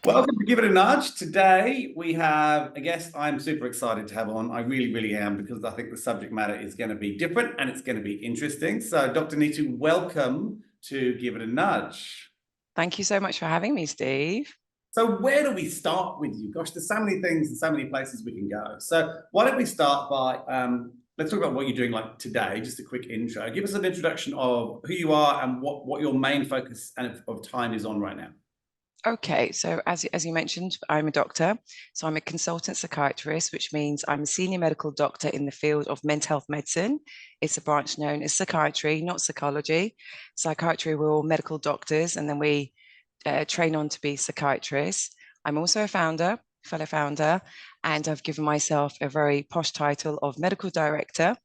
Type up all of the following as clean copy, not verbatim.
Welcome to Give It a Nudge. Today we have a guest I'm super excited to have on. I really, really am, because I think the subject matter is going to be different and it's going to be interesting. So Dr. Neetu, welcome to Give It a Nudge. Thank you so much for having me, Steve. So where do we start with you? Gosh, there's so many things and so many places we can go. So why don't we start by, let's talk about what you're doing like today, just a quick intro. Give us an introduction of who you are and what your main focus of time is on right now. Okay, so as you mentioned, I'm a doctor. So I'm a consultant psychiatrist, which means I'm a senior medical doctor in the field of mental health medicine. It's a branch known as psychiatry, not psychology. Psychiatry, we're all medical doctors, and then we train on to be psychiatrists. I'm also a fellow founder, and I've given myself a very posh title of medical director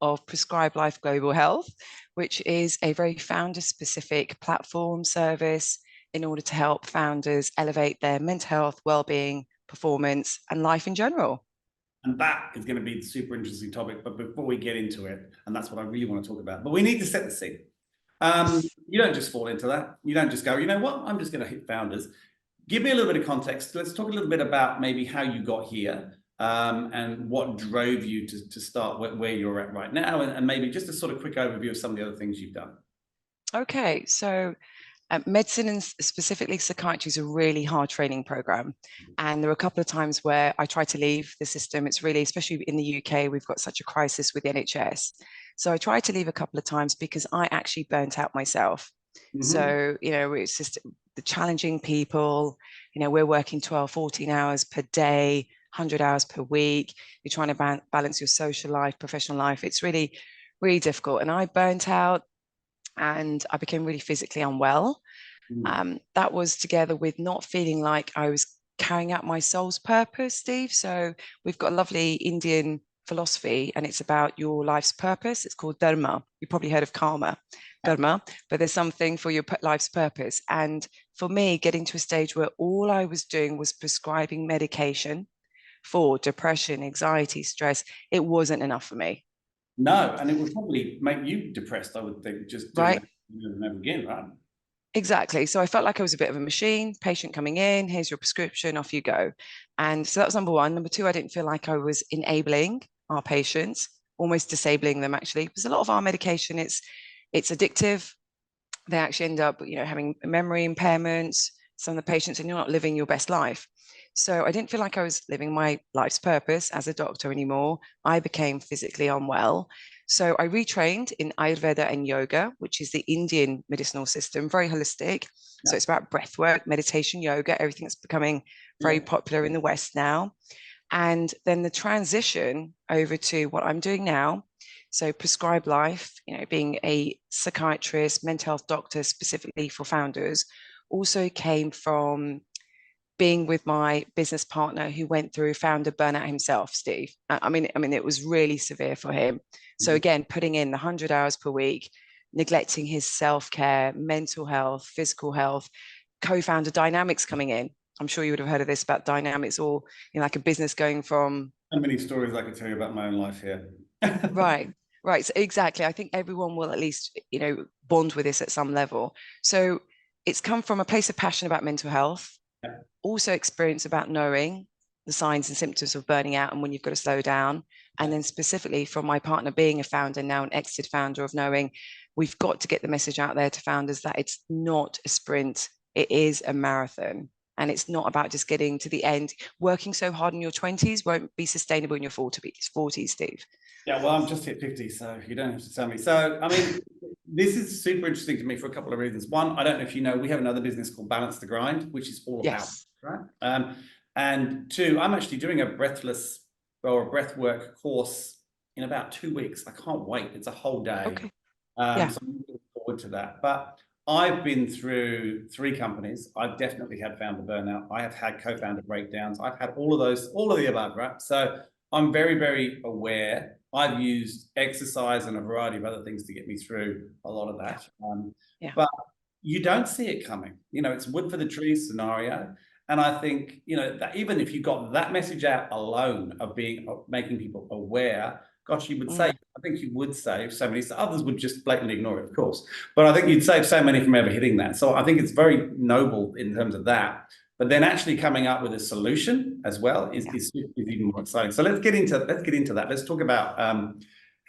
of Prescribe Life Global Health, which is a very founder-specific platform service in order to help founders elevate their mental health, well-being, performance, and life in general. And that is going to be the super interesting topic. But before we get into it, and that's what I really want to talk about, but we need to set the scene. You don't just fall into that. You don't just go, you know what, I'm just going to hit founders. Give me a little bit of context. Let's talk a little bit about maybe how you got here and what drove you to start where you're at right now, and maybe just a sort of quick overview of some of the other things you've done. Okay, so medicine and specifically psychiatry is a really hard training program. And there were a couple of times where I tried to leave the system. It's really, especially in the UK, we've got such a crisis with the NHS. So I tried to leave a couple of times because I actually burnt out myself. So, it's just the challenging people, we're working 12, 14 hours per day, 100 hours per week. You're trying to balance your social life, professional life. It's really, really difficult. And I burnt out and I became really physically unwell. That was together with not feeling like I was carrying out my soul's purpose, Steve. So we've got a lovely Indian philosophy, and it's about your life's purpose. It's called dharma. You've probably heard of karma, dharma, but there's something for your life's purpose. And for me, getting to a stage where all I was doing was prescribing medication for depression, anxiety, stress, it wasn't enough for me. No, and it would probably make you depressed, I would think, just doing that never again, right? Exactly. So I felt like I was a bit of a machine, patient coming in, here's your prescription, off you go. And so that was number one. Number two, I didn't feel like I was enabling our patients, almost disabling them actually, because a lot of our medication, it's addictive. They actually end up, having memory impairments, some of the patients, and you're not living your best life. So I didn't feel like I was living my life's purpose as a doctor anymore. I became physically unwell. So I retrained in Ayurveda and yoga, which is the Indian medicinal system, very holistic. So it's about breath work, meditation, yoga, everything that's becoming very popular in the West now. And then the transition over to what I'm doing now. So Prescribe Life, being a psychiatrist, mental health doctor specifically for founders, also came from being with my business partner who went through founder burnout himself, Steve. I mean, it was really severe for him. So again, putting in the 100 hours per week, neglecting his self-care, mental health, physical health, co-founder dynamics coming in. I'm sure you would have heard of this about dynamics, or like a business going from. So many stories I could tell you about my own life here. Right. So exactly. I think everyone will at least, bond with this at some level. So it's come from a place of passion about mental health, also experience about knowing the signs and symptoms of burning out and when you've got to slow down. And then specifically from my partner being a founder, now an exited founder, of knowing we've got to get the message out there to founders that it's not a sprint, it is a marathon. And it's not about just getting to the end. Working so hard in your 20s won't be sustainable in your 40s, Steve. Yeah, well, I'm just hit 50, so you don't have to tell me. So, I mean, this is super interesting to me for a couple of reasons. One, I don't know if you know, we have another business called Balance the Grind, which is all about, right? And two, I'm actually doing a breathwork course in about 2 weeks. I can't wait. It's a whole day. Okay. So I'm looking forward to that. But I've been through 3 companies. I've definitely had founder burnout. I have had co-founder breakdowns. I've had all of those, all of the above, right? So I'm very, very aware. I've used exercise and a variety of other things to get me through a lot of that. But you don't see it coming. It's wood for the trees scenario. And I think, that even if you got that message out alone of making people aware, gosh, you would save, I think you would save so many. So others would just blatantly ignore it, of course. But I think you'd save so many from ever hitting that. So I think it's very noble in terms of that. but then actually coming up with a solution as well is even more exciting. So let's get into that. Let's talk about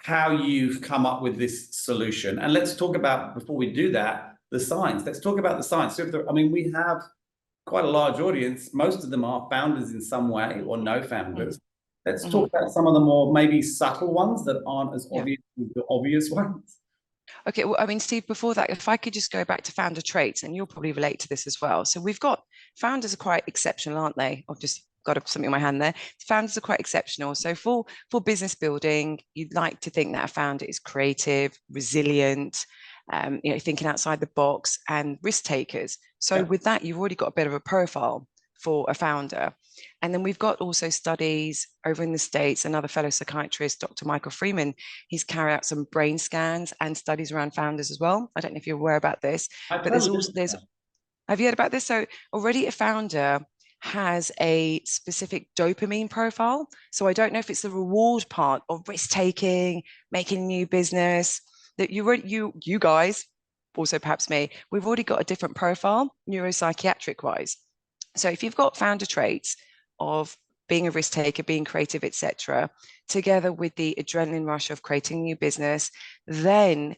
how you've come up with this solution, and let's talk about, before we do that, the science. Let's talk about the science. So I mean, we have quite a large audience. Most of them are founders in some way or no founders. Let's talk about some of the more maybe subtle ones that aren't as obvious as the obvious ones. Okay, well, I mean, Steve, before that, if I could just go back to founder traits, and you'll probably relate to this as well. So we've got founders are quite exceptional, aren't they? I've just got something in my hand there. Founders are quite exceptional. So for business building, you'd like to think that a founder is creative, resilient, thinking outside the box, and risk takers. So with that, you've already got a bit of a profile for a founder. And then we've got also studies over in the States, another fellow psychiatrist, Dr. Michael Freeman, he's carried out some brain scans and studies around founders as well. I don't know if you're aware about this, but have you heard about this? So already a founder has a specific dopamine profile. So I don't know if it's the reward part of risk taking, making a new business, that you guys, also perhaps me, we've already got a different profile, neuropsychiatric wise. So if you've got founder traits of being a risk taker, being creative, etc., together with the adrenaline rush of creating a new business, then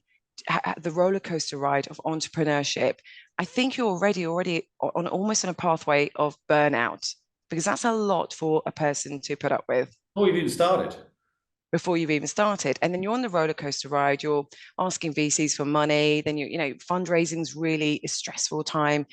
the roller coaster ride of entrepreneurship, I think you're already on almost on a pathway of burnout, because that's a lot for a person to put up with. Before you've even started. Before you've even started. And then you're on the roller coaster ride, you're asking VCs for money, then fundraising is really a stressful time,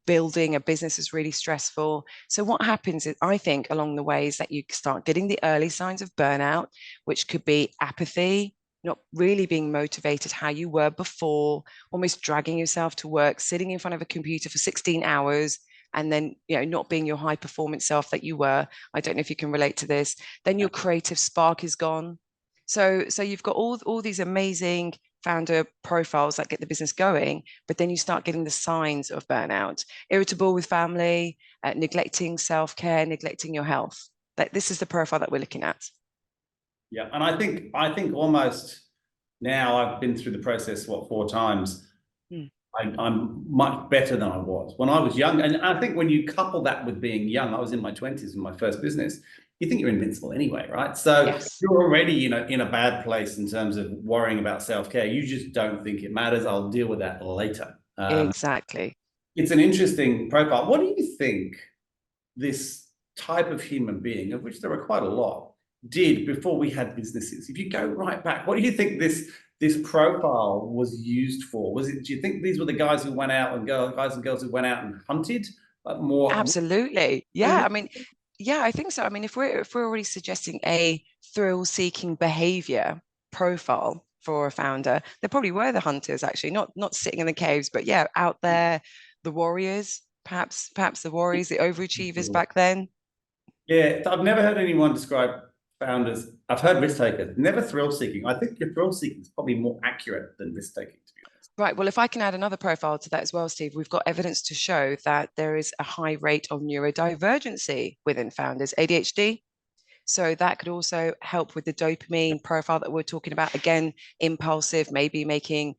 building a business is really stressful. So what happens is, I think, along the way, is that you start getting the early signs of burnout, which could be apathy, not really being motivated how you were before, almost dragging yourself to work, sitting in front of a computer for 16 hours, and then not being your high performance self that you were. I don't know if you can relate to this. Then your creative spark is gone. So you've got all these amazing founder profiles that get the business going, but then you start getting the signs of burnout, irritable with family, neglecting self-care, neglecting your health. This is the profile that we're looking at. Yeah, and I think almost now, I've been through the process 4 times. I'm much better than I was when I was young. And I think when you couple that with being young, I was in my 20s in my first business, you think you're invincible anyway, right? So you're already in a bad place in terms of worrying about self-care. You just don't think it matters. I'll deal with that later. Exactly. It's an interesting profile. What do you think this type of human being, of which there are quite a lot, did before we had businesses? If you go right back, what do you think this profile was used for? Do you think these were the guys who went out, and guys and girls who went out and hunted, but more? Absolutely. Yeah. I mean, yeah, I think so. I mean, if we're already suggesting a thrill-seeking behavior profile for a founder, they probably were the hunters, actually, not sitting in the caves, but out there, the warriors, perhaps the warriors, the overachievers back then. Yeah, I've never heard anyone describe founders. I've heard risk takers, never thrill seeking. I think your thrill seeking is probably more accurate than risk taking, to be honest. Right. Well, if I can add another profile to that as well, Steve, we've got evidence to show that there is a high rate of neurodivergency within founders, ADHD. So that could also help with the dopamine profile that we're talking about. Again, impulsive, maybe making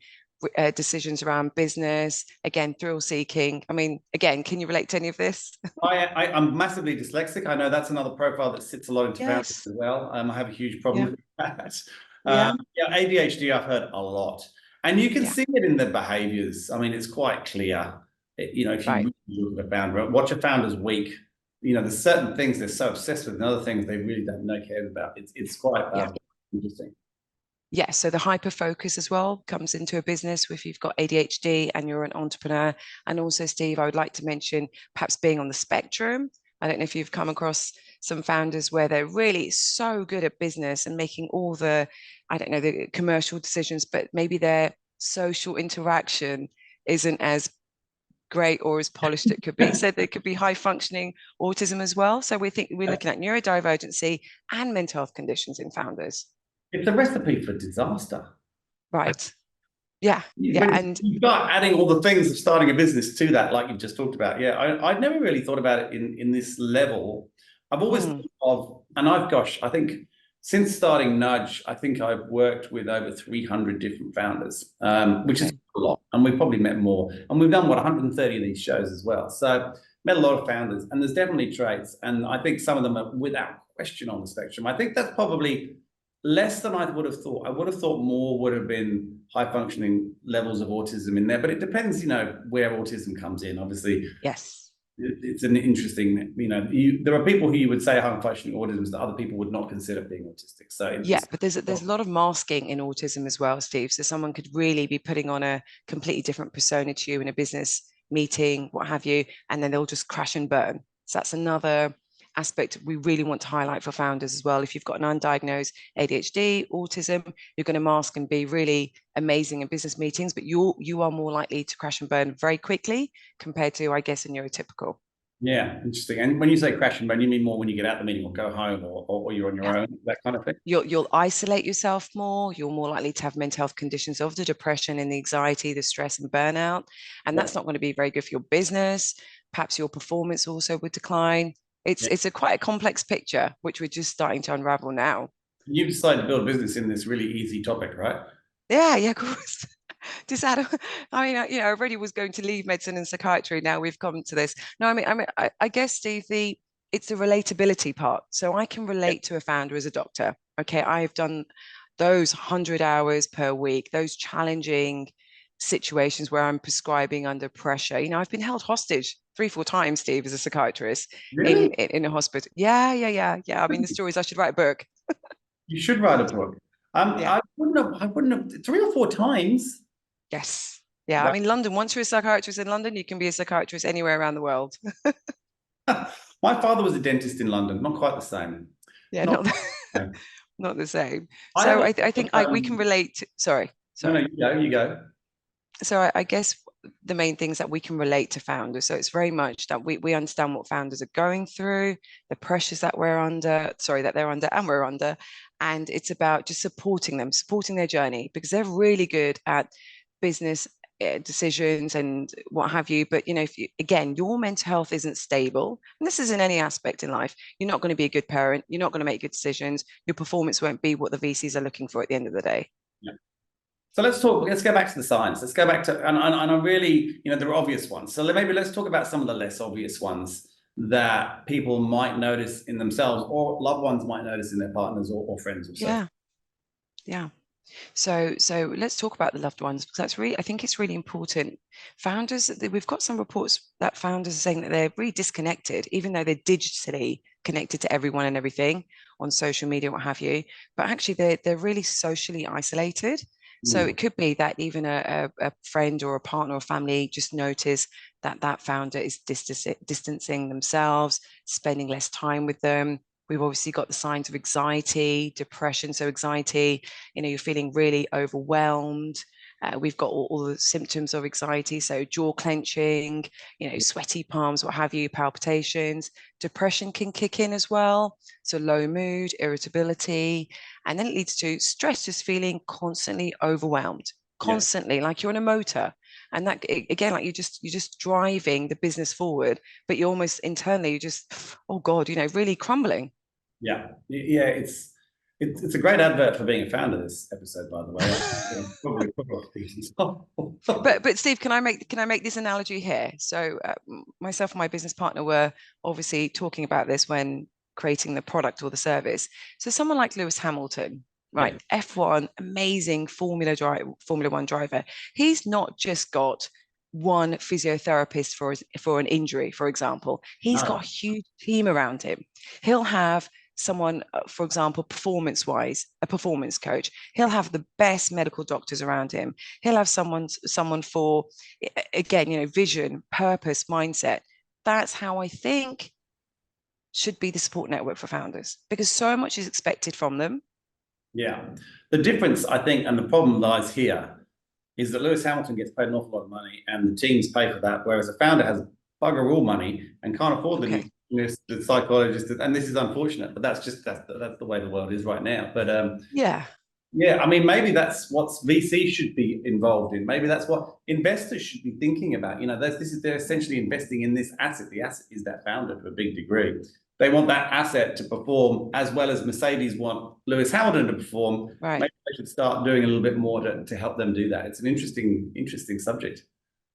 decisions around business, again, thrill seeking. I mean, again, can you relate to any of this? I'm massively dyslexic. I know that's another profile that sits a lot into founders as well. I have a huge problem with that. ADHD, I've heard a lot. And you can see it in the behaviors. I mean, it's quite clear. If you really look at a founder, watch a founder's week, there's certain things they're so obsessed with, and other things they really don't know cares about. It's quite interesting. Yeah, so the hyper focus as well comes into a business if you've got ADHD and you're an entrepreneur. And also, Steve, I would like to mention perhaps being on the spectrum. I don't know if you've come across some founders where they're really so good at business and making all the, the commercial decisions, but maybe their social interaction isn't as great or as polished it could be. So there could be high functioning autism as well. So we're looking at neurodivergency and mental health conditions in founders. It's a recipe for disaster. Right. Yeah. And you start adding all the things of starting a business to that, like you've just talked about. Yeah, I've never really thought about it in this level. I've always thought of, and I think Since starting Nudge, I think I've worked with over 300 different founders, which is a lot. And we've probably met more. And we've done, 130 of these shows as well. So met a lot of founders, and there's definitely traits. And I think some of them are without question on the spectrum. I think that's probably less than I would have thought. I would have thought more would have been high functioning levels of autism in there, but it depends, where autism comes in. Obviously, Yes. it's an interesting, there are people who you would say high functioning autism that other people would not consider being autistic. So yeah, but there's a lot of masking in autism as well, Steve. So someone could really be putting on a completely different persona to you in a business meeting, what have you, and then they'll just crash and burn. So that's another aspect we really want to highlight for founders as well. If you've got an undiagnosed ADHD, autism, you're going to mask and be really amazing in business meetings, but you are more likely to crash and burn very quickly compared to, I guess, a neurotypical. Yeah, interesting. And when you say crash and burn, you mean more when you get out of the meeting or go home or you're on your own, that kind of thing? You'll isolate yourself more. You're more likely to have mental health conditions of the depression and the anxiety, the stress and burnout. And that's not going to be very good for your business. Perhaps your performance also would decline. It's quite a complex picture, which we're just starting to unravel now. You've decided to build a business in this really easy topic, right? Yeah, of course. I mean, I already was going to leave medicine and psychiatry. Now we've come to this. No, I guess, Steve, it's the relatability part. So I can relate to a founder as a doctor. Okay, I've done those 100 hours per week, those challenging situations where I'm prescribing under pressure. I've been held hostage 3-4 times, Steve, as a psychiatrist. Really? in a hospital. Yeah. I mean, the stories, I should write a book. You should write a book. Yeah. I wouldn't have 3 or 4 times. Yes. Yeah. Wow. I mean, London, once you're a psychiatrist in London, you can be a psychiatrist anywhere around the world. My father was a dentist in London, not quite the same. Yeah, Not not the same. I So have I think we can relate to, sorry. No, you go. So I guess the main things that we can relate to founders. So it's very much that we understand what founders are going through, the pressures that they're under, and we're under. And it's about just supporting them, supporting their journey, because they're really good at business decisions and what have you. But if your mental health isn't stable, and this is in any aspect in life, you're not going to be a good parent, you're not going to make good decisions, your performance won't be what the VCs are looking for at the end of the day. Yeah. So let's go back to the science. Let's go back to, and I really, there are obvious ones. So maybe let's talk about some of the less obvious ones that people might notice in themselves or loved ones might notice in their partners or friends or so. Yeah. So let's talk about the loved ones, because I think it's really important. Founders, we've got some reports that founders are saying that they're really disconnected, even though they're digitally connected to everyone and everything on social media, what have you. But actually, they're really socially isolated. So it could be that even a friend or a partner or family just notice that founder is distancing themselves, spending less time with them. We've obviously got the signs of anxiety, depression. So anxiety, you're feeling really overwhelmed. We've got all the symptoms of anxiety. So jaw clenching, sweaty palms, what have you, palpitations. Depression can kick in as well. So low mood, irritability. And then it leads to stress, just feeling constantly overwhelmed, constantly, like you're on a motor. And that, again, like you're just driving the business forward, but you're almost internally, oh God, really crumbling. Yeah. It's a great advert for being a founder, this episode, by the way. But Steve, can I make this analogy here? So myself and my business partner were obviously talking about this when creating the product or the service. So someone like Lewis Hamilton, right? Yeah. F1, amazing Formula One driver. He's not just got one physiotherapist for an injury, for example. He's got a huge team around him. He'll have someone, for example, performance-wise, a performance coach. He'll have the best medical doctors around him. He'll have someone for, again, vision, purpose, mindset. That's how I think should be the support network for founders, because so much is expected from them. Yeah. The difference, I think, and the problem lies here, is that Lewis Hamilton gets paid an awful lot of money and the teams pay for that, whereas a founder has bugger all money and can't afford the psychologist. And this is unfortunate, but that's the way the world is right now. But I mean, maybe that's what VC should be involved in. Maybe that's what investors should be thinking about. They're essentially investing in this asset. The asset is that founder to a big degree. they want that asset to perform as well as Mercedes want Lewis Hamilton to perform. Right. Maybe they should start doing a little bit more to help them do that. It's an interesting subject.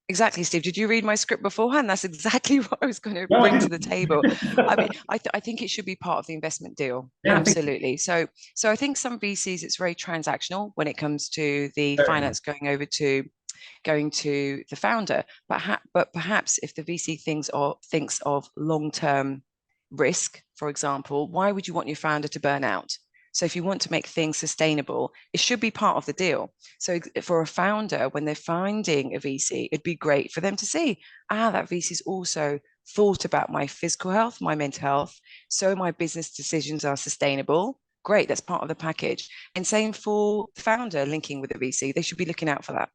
Exactly, Steve. Did you read my script beforehand? That's exactly what I was going to No, I bring to didn't. the table. I mean, I think it should be part of the investment deal. Yeah, I think Absolutely. So I think some VCs, it's very transactional when it comes to the very much. finance going to the founder. But perhaps if the VC thinks of long-term risk, for example, why would you want your founder to burn out? So if you want to make things sustainable, it should be part of the deal. So for a founder, when they're finding a VC, it'd be great for them to see, that VC's also thought about my physical health, my mental health, so my business decisions are sustainable. Great, that's part of the package. And same for the founder linking with the VC, they should be looking out for that.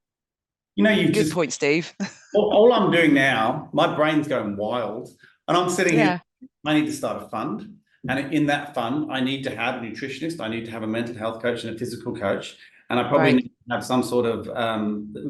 You've Good just point, Steve. all I'm doing now, my brain's going wild, and I'm sitting here. Yeah, I need to start a fund, and in that fund, I need to have a nutritionist, I need to have a mental health coach, and a physical coach, and I probably right. need to have some sort of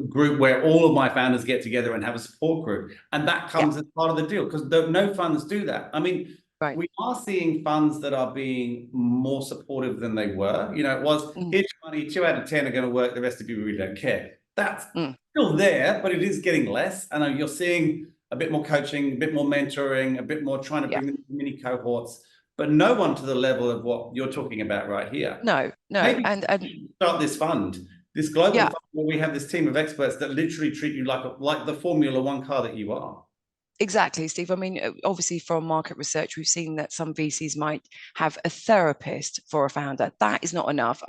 group where all of my founders get together and have a support group, and that Yeah, comes as part of the deal because no funds do that. I mean, right. we are seeing funds that are being more supportive than they were. It was Mm, here's your money, 2 out of 10 are going to work, the rest of you really don't care. That's mm, still there, but it is getting less. And you're seeing a bit more coaching, a bit more mentoring, a bit more trying to yeah. bring them mini cohorts, but no one to the level of what you're talking about right here. No, no. Maybe And we should start this fund, this global yeah, fund, where we have this team of experts that literally treat you like the Formula One car that you are. exactly, Steve. I mean, obviously, from market research, we've seen that some VCs might have a therapist for a founder. That is not enough.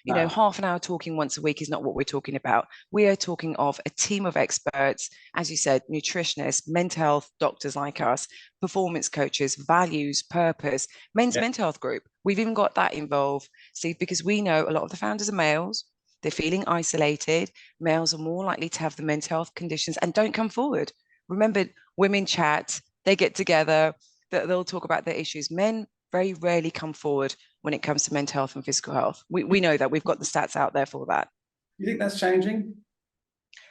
No. Half an hour talking once a week is not what we're talking about. We are talking of a team of experts, as you said, nutritionists, mental health doctors like us, performance coaches, values, purpose, men's Yeah. mental health group. We've even got that involved, Steve, because we know a lot of the founders are males. They're feeling isolated. Males are more likely to have the mental health conditions and don't come forward. Remember, women chat, they get together, they'll talk about their issues. Men very rarely come forward when it comes to mental health and physical health. We know that. We've got the stats out there for that. You think that's changing?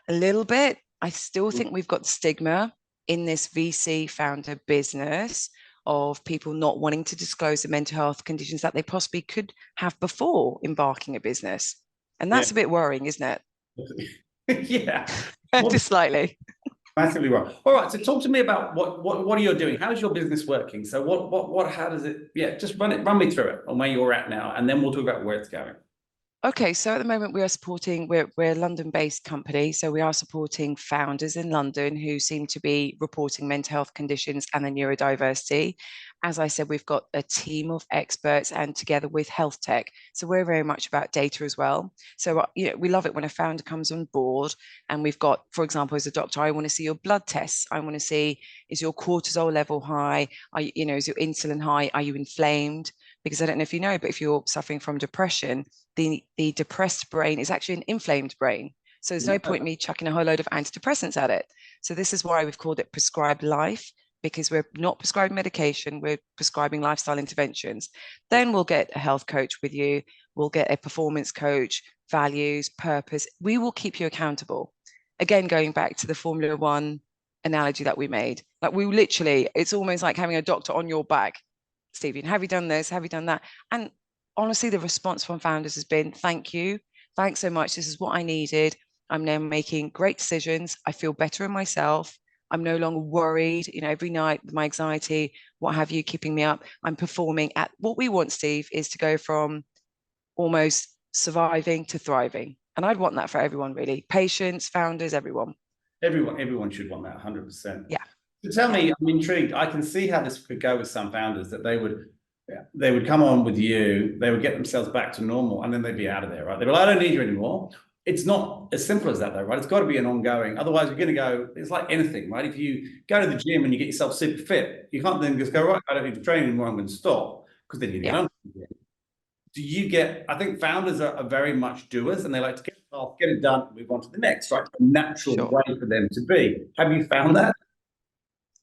A little bit. I still think we've got stigma in this VC founder business of people not wanting to disclose the mental health conditions that they possibly could have before embarking a business. And Yeah. that's a bit worrying, isn't Yeah. Yeah. it? Just slightly. Massively wrong. All right. So talk to me about what are you doing? How is your business working? So how does it? Yeah, just run me through it on where you're at now, and then we'll talk about where it's going. Okay, so at the moment we're a London-based company, so we are supporting founders in London who seem to be reporting mental health conditions and the neurodiversity. As I said, we've got a team of experts and together with health tech. So we're very much about data as well. So we love it when a founder comes on board and we've got, for example, as a doctor, I want to see your blood tests. I want to see, is your cortisol level high? Is your insulin high? Are you inflamed? Because I don't know if you know, but if you're suffering from depression, the depressed brain is actually an inflamed brain. So there's no point me chucking a whole load of antidepressants at it. So this is why we've called it Prescribe Life, because we're not prescribing medication, we're prescribing lifestyle interventions. Then we'll get a health coach with you, we'll get a performance coach, values, purpose. We will keep you accountable. Again, going back to the Formula One analogy that we made, like we literally, it's almost like having a doctor on your back. Stephen, have you done this? Have you done that? And honestly, the response from founders has been, thank you. Thanks so much. This is what I needed. I'm now making great decisions. I feel better in myself. I'm no longer worried, every night, my anxiety, what have you, keeping me up. I'm performing at what we want, Steve, is to go from almost surviving to thriving. And I'd want that for everyone, really. Patients, founders, everyone. Everyone should want that 100%. Yeah. So tell me, I'm intrigued. I can see how this could go with some founders that they would come on with you, they would get themselves back to normal, and then they'd be out of there, right? They'd be like, I don't need you anymore. It's not as simple as that, though, right? It's got to be an ongoing. Otherwise, you're going to go. It's like anything, right? If you go to the gym and you get yourself super fit, you can't then just go, right, I don't need to train anymore. I'm going to stop, because then you get on. Do you get? I think founders are very much doers, and they like to get off, get it done, and move on to the next, right? It's a natural way for them to be. Have you found that?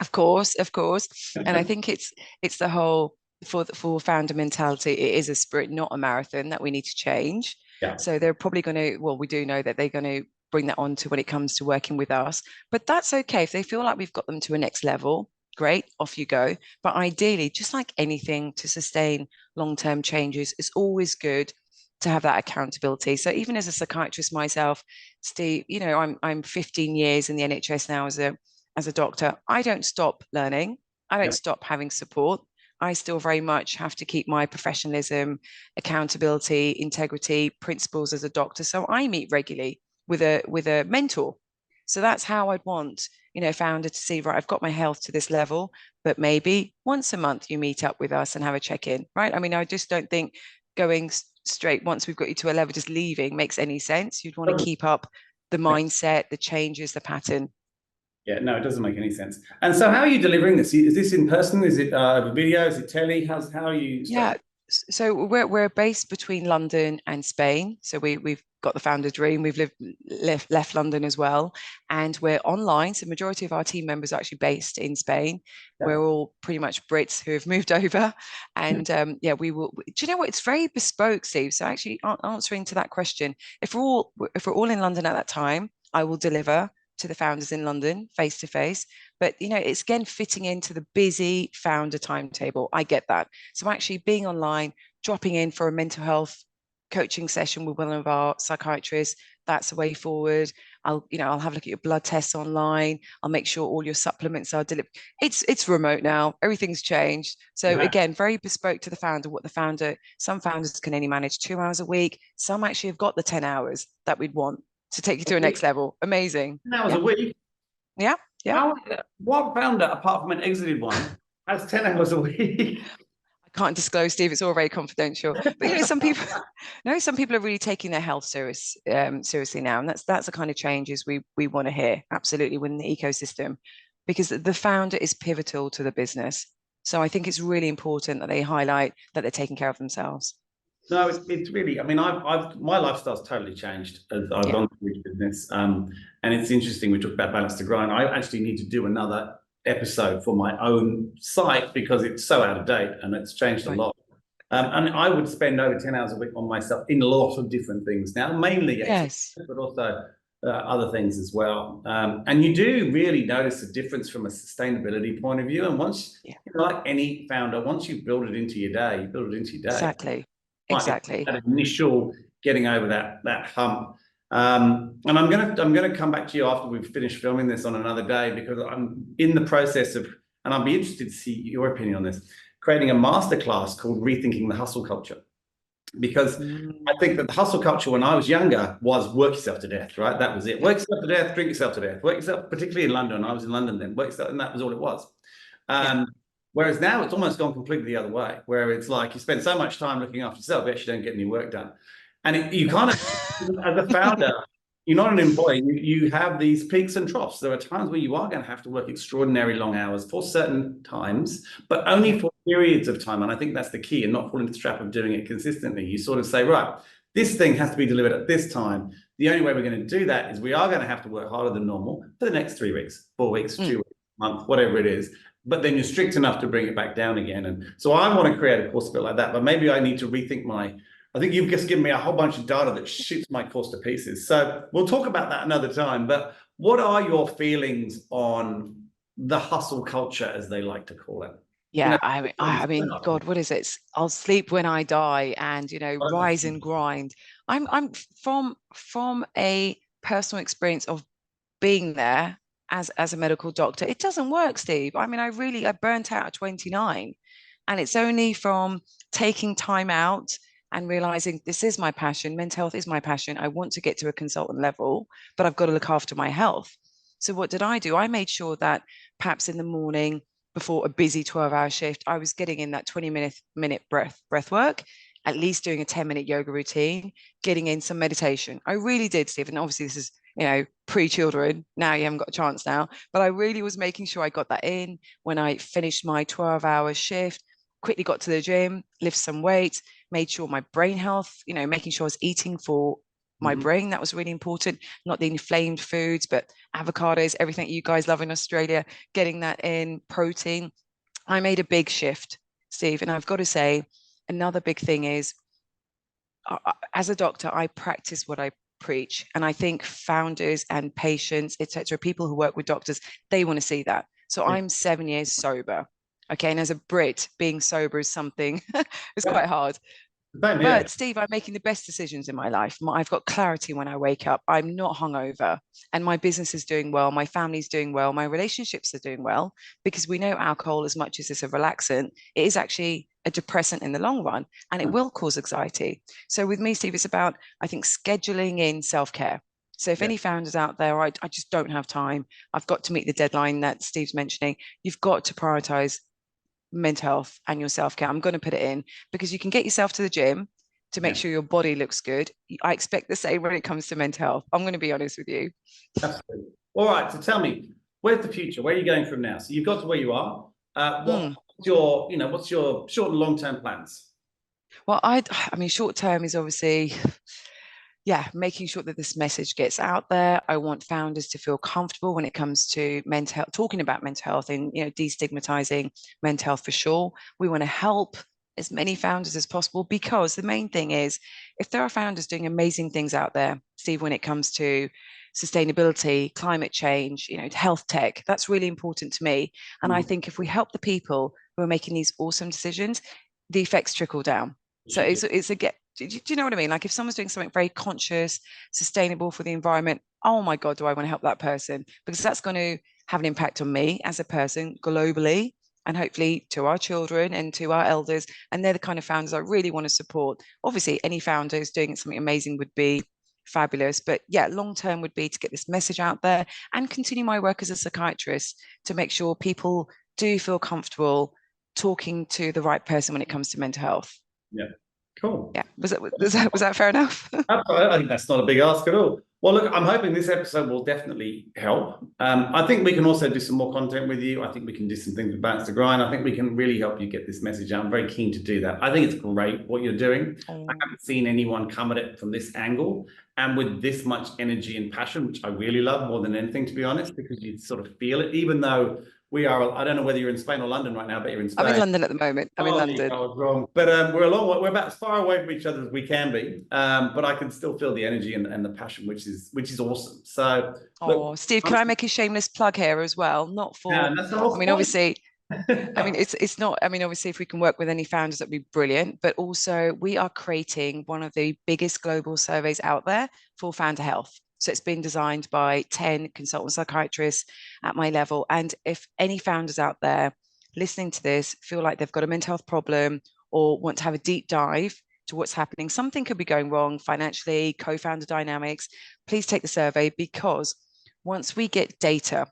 Of course, of course. And I think it's the whole for founder mentality, it is a sprint, not a marathon that we need to change. Yeah. So they're probably going to, well, we do know that they're going to bring that on to when it comes to working with us. But that's okay. If they feel like we've got them to a next level, great, off you go. But ideally, just like anything to sustain long-term changes, it's always good to have that accountability. So even as a psychiatrist myself, Steve, you know, I'm 15 years in the NHS now as a doctor. I don't stop learning. I don't Yep. stop having support. I still very much have to keep my professionalism, accountability, integrity, principles as a doctor. So I meet regularly with a mentor. So that's how I'd want, you know, a founder to see, right, I've got my health to this level, but maybe once a month you meet up with us and have a check-in, right? I mean, I just don't think going straight once we've got you to a level, just leaving makes any sense. You'd want to keep up the mindset, the changes, the pattern. Yeah, no, it doesn't make any sense. And so how are you delivering this? Is this in person? Is it video? Is it telly? How are you Yeah. So we're based between London and Spain. So we've got the founder dream. We've left London as well, and we're online. So majority of our team members are actually based in Spain. Yeah. We're all pretty much Brits who have moved over, and yeah, we will. Do you know what? It's very bespoke, Steve. So actually, answering to that question, if we're all in London at that time, I will deliver to the founders in London face to face. But you know, it's again fitting into the busy founder timetable. I get that. So actually being online, dropping in for a mental health coaching session with one of our psychiatrists, that's a way forward. I'll have a look at your blood tests online. I'll make sure all your supplements are delivered. It's remote now. Everything's changed. So again, very bespoke to the founder, some founders can only manage 2 hours a week. Some actually have got the 10 hours that we'd want to take you to a next level. Amazing. 10 hours a week? Yeah. What founder, apart from an exited one, has 10 hours a week? I can't disclose, Steve. It's all very confidential. But you know, some people are really taking their health seriously now, and that's the kind of changes we want to hear absolutely within the ecosystem, because the founder is pivotal to the business. So I think it's really important that they highlight that they're taking care of themselves. No, it's really, I mean, my lifestyle's totally changed as I've gone through this business. And it's interesting, we talked about balance to grind. I actually need to do another episode for my own site because it's so out of date and it's changed a lot. And I would spend over 10 hours a week on myself in a lot of different things now, mainly exercise, but also other things as well. And you do really notice a difference from a sustainability point of view. And once, like any founder, once you build it into your day, you build it into your day. Exactly. That initial getting over that hump. And I'm gonna come back to you after we've finished filming this on another day, because I'm in the process of, and I'll be interested to see your opinion on this, creating a masterclass called Rethinking the Hustle Culture. Because I think that the hustle culture when I was younger was work yourself to death, right? That was it. Work yourself to death, drink yourself to death, work yourself, particularly in London. I was in London then, work yourself, and that was all it was. Whereas now it's almost gone completely the other way, where it's like you spend so much time looking after yourself, you actually don't get any work done. And you kind of, as a founder, you're not an employee, you have these peaks and troughs. There are times where you are going to have to work extraordinary long hours for certain times, but only for periods of time. And I think that's the key, and not fall into the trap of doing it consistently. You sort of say, right, this thing has to be delivered at this time. The only way we're going to do that is we are going to have to work harder than normal for the next 3 weeks, 4 weeks, 2 weeks, a month, whatever it is. But then you're strict enough to bring it back down again. And so I want to create a course a bit like that, but maybe I need to rethink I think you've just given me a whole bunch of data that shoots my course to pieces. So we'll talk about that another time. But what are your feelings on the hustle culture, as they like to call it? Yeah, I mean, God, what is it? I'll sleep when I die, and rise and grind. I'm from a personal experience of being there as a medical doctor. It doesn't work, Steve. I mean, I burnt out at 29, and it's only from taking time out and realizing this is my passion. Mental health is my passion. I want to get to a consultant level, but I've got to look after my health. So what did I do? I made sure that perhaps in the morning before a busy 12-hour shift, I was getting in that 20-minute breath work, at least doing a 10-minute yoga routine, getting in some meditation. I really did, Steve. And obviously this is, pre-children. Now you haven't got a chance now, but I really was making sure I got that in when I finished my 12-hour shift, quickly got to the gym, lift some weights, made sure my brain health, making sure I was eating for my brain. That was really important. Not the inflamed foods, but avocados, everything you guys love in Australia, getting that in, protein. I made a big shift, Steve. And I've got to say, another big thing is, as a doctor, I practice what I preach. And I think founders and patients, etc., people who work with doctors, they want to see that. So I'm 7 years sober. Okay. And as a Brit, being sober is something, it's quite hard. Same here. But Steve, I'm making the best decisions in my life. I've got clarity when I wake up. I'm not hungover, and my business is doing well. My family's doing well. My relationships are doing well, because we know alcohol, as much as it's a relaxant, it is actually a depressant in the long run, and it will cause anxiety. So with me, Steve, it's about, I think, scheduling in self-care. So if any founders out there, I just don't have time, I've got to meet the deadline that Steve's mentioning, you've got to prioritize mental health and your self-care. I'm going to put it in, because you can get yourself to the gym to make sure your body looks good. I expect the same when it comes to mental health. I'm going to be honest with you. Absolutely. All right. So tell me, where's the future? Where are you going from now? So you've got to where you are. What's your short and long-term plans? Well, I mean, short term is obviously, making sure that this message gets out there. I want founders to feel comfortable when it comes to mental health, talking about mental health, and destigmatizing mental health for sure. We want to help as many founders as possible, because the main thing is, if there are founders doing amazing things out there, Steve, when it comes to sustainability, climate change, health tech, that's really important to me. And I think if we help the people who are making these awesome decisions, the effects trickle down. So it's a get. Do you know what I mean? Like, if someone's doing something very conscious, sustainable for the environment, oh my God, do I want to help that person? Because that's going to have an impact on me as a person globally, and hopefully to our children and to our elders. And they're the kind of founders I really want to support. Obviously, any founder who's doing something amazing would be fabulous. But long term would be to get this message out there and continue my work as a psychiatrist to make sure people do feel comfortable talking to the right person when it comes to mental health. Yeah. Cool. Yeah. Was that fair enough? I think that's not a big ask at all. Well, look, I'm hoping this episode will definitely help. I think we can also do some more content with you. I think we can do some things with Balance to Grind. I think we can really help you get this message out. I'm very keen to do that. I think it's great what you're doing. I haven't seen anyone come at it from this angle and with this much energy and passion, which I really love more than anything, to be honest, because you sort of feel it, even though we are, I don't know whether you're in Spain or London right now, but you're in Spain. I'm in London at the moment. I'm in London. I was wrong. But we're about as far away from each other as we can be. But I can still feel the energy and the passion, which is awesome. So, look, Steve, can I make a shameless plug here as well? Not for, that's the whole point. Obviously, it's not, obviously, if we can work with any founders, that'd be brilliant. But also, we are creating one of the biggest global surveys out there for founder health. So it's been designed by 10 consultant psychiatrists at my level. And if any founders out there listening to this feel like they've got a mental health problem or want to have a deep dive to what's happening, something could be going wrong financially, co-founder dynamics, please take the survey, because once we get data,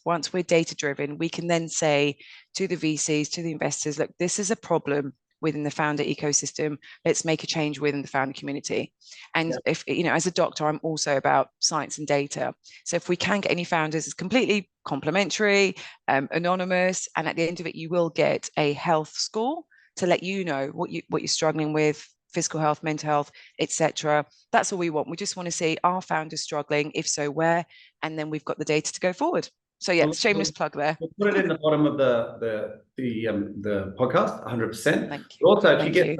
once we're data driven, we can then say to the VCs, to the investors, look, this is a problem within the founder ecosystem. Let's make a change within the founder community. And if, as a doctor, I'm also about science and data. So if we can get any founders, it's completely complimentary, anonymous. And at the end of it, you will get a health score to let you know what you're struggling with, physical health, mental health, etc. That's all we want. We just want to see, are founders struggling? If so, where? And then we've got the data to go forward. So shameless plug there. We'll put it in the bottom of the podcast, 100%. Thank you. Also, if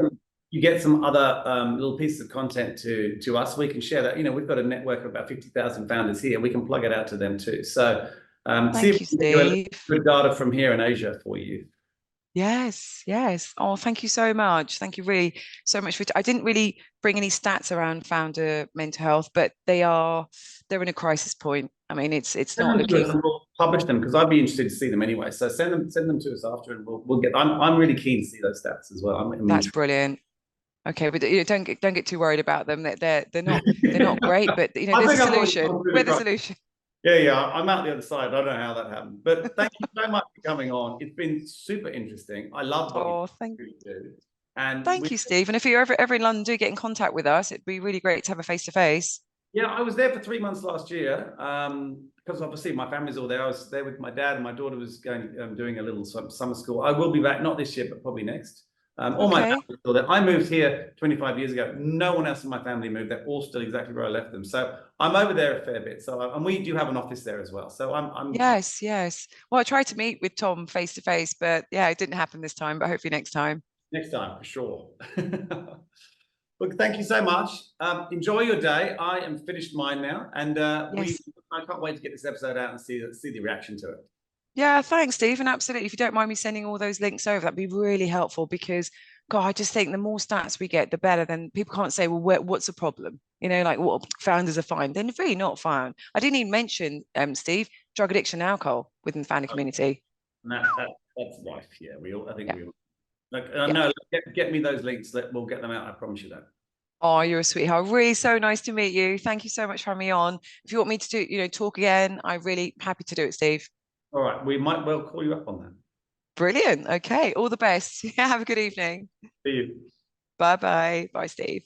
you get some other little pieces of content to us, we can share that. We've got a network of about 50,000 founders here. We can plug it out to them too. So see if we can get good data from here in Asia for you. Yes. Oh, thank you so much. Thank you really so much I didn't really bring any stats around founder mental health, but they're in a crisis point. It's not looking. We'll publish them, because I'd be interested to see them anyway. So send them to us after, and we'll get. I'm really keen to see those stats as well. That's brilliant. Okay, but don't get too worried about them. They're not great, but there's a solution. We're the solution. Yeah, I'm out the other side. I don't know how that happened, but thank you so much for coming on. It's been super interesting. I love what thank you. Do. And thank you, Steve. And if you're ever in London, do get in contact with us. It'd be really great to have a face-to-face. Yeah, I was there for 3 months last year, because obviously my family's all there. I was there with my dad, and my daughter was doing a little summer school. I will be back, not this year, but probably next. All my family still there. I moved here 25 years ago. No one else in my family moved. They're all still exactly where I left them. So I'm over there a fair bit. So and we do have an office there as well. So I'm yes. Well, I tried to meet with Tom face to face, but it didn't happen this time. But hopefully next time. Next time for sure. Look, thank you so much. Enjoy your day. I am finished mine now, and I can't wait to get this episode out and see the reaction to it. Yeah, thanks, Stephen. Absolutely. If you don't mind me sending all those links over, that'd be really helpful because, God, I just think the more stats we get, the better. Then people can't say, well, what's the problem? Like what founders are fine. They're really not fine. I didn't even mention, Steve, drug addiction and alcohol within the founder community. And that's life. Yeah, I think Yeah, we all. Like, yeah. no, get me those links. We'll get them out. I promise you that. Oh, you're a sweetheart. Really so nice to meet you. Thank you so much for having me on. If you want me to do, talk again, I'm really happy to do it, Steve. All right, we might well call you up on that. Brilliant. Okay. All the best. Have a good evening. See you. Bye bye. Bye, Steve.